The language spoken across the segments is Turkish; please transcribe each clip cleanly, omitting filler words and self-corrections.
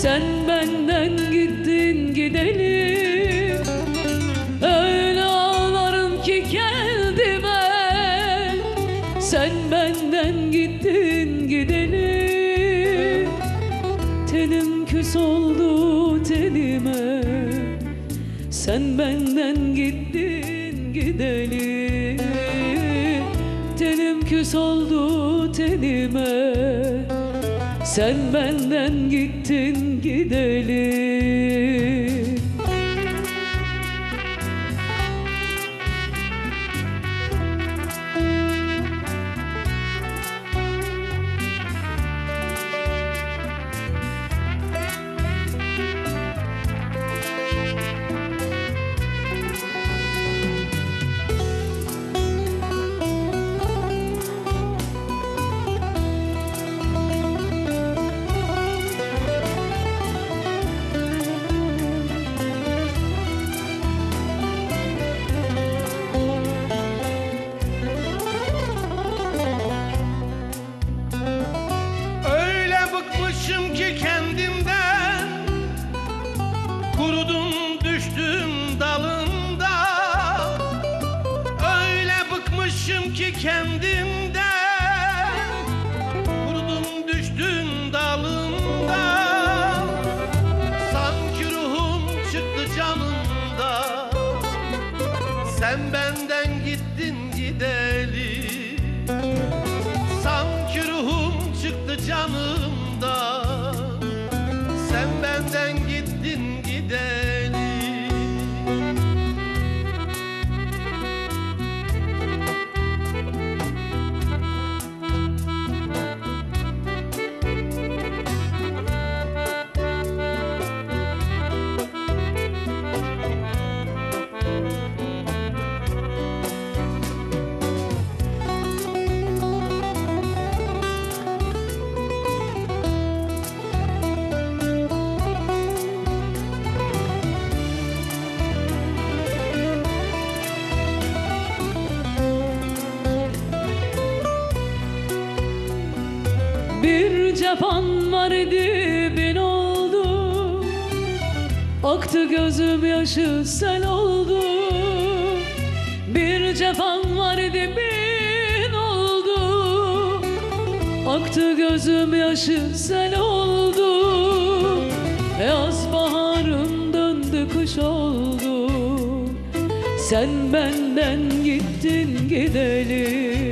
Sen benden gittin gideli, öyle ağlarım ki kendime. Sen benden gittin gideli, tenim küs oldu tenime. Sen benden gittin gideli, tenim küs oldu tenime. Sen benden gittin gideli. Ki kendimden kurudum düştüm dalında. Öyle bıkmışım ki kendimden kurudum düştüm dalında. Sanki ruhum çıktı canımda. Sen benden gittin gideli. Sanki ruhum çıktı canımda. Sen benden gittin gideli. Bir cefan var idi bin oldu, aktı gözüm yaşı sel oldu. Bir cefan var idi bin oldu, aktı gözüm yaşı sel oldu. Yaz baharım döndü kış oldu. Sen benden gittin gideli.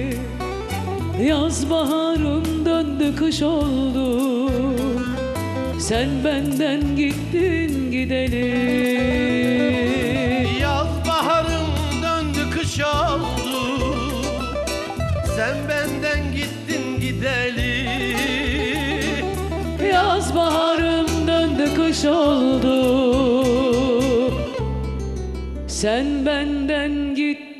Yaz baharım döndü kış oldu. Sen benden gittin gideli. Yaz baharım döndü kış oldu. Sen benden gittin gideli. Yaz baharım döndü kış oldu. Sen benden gittin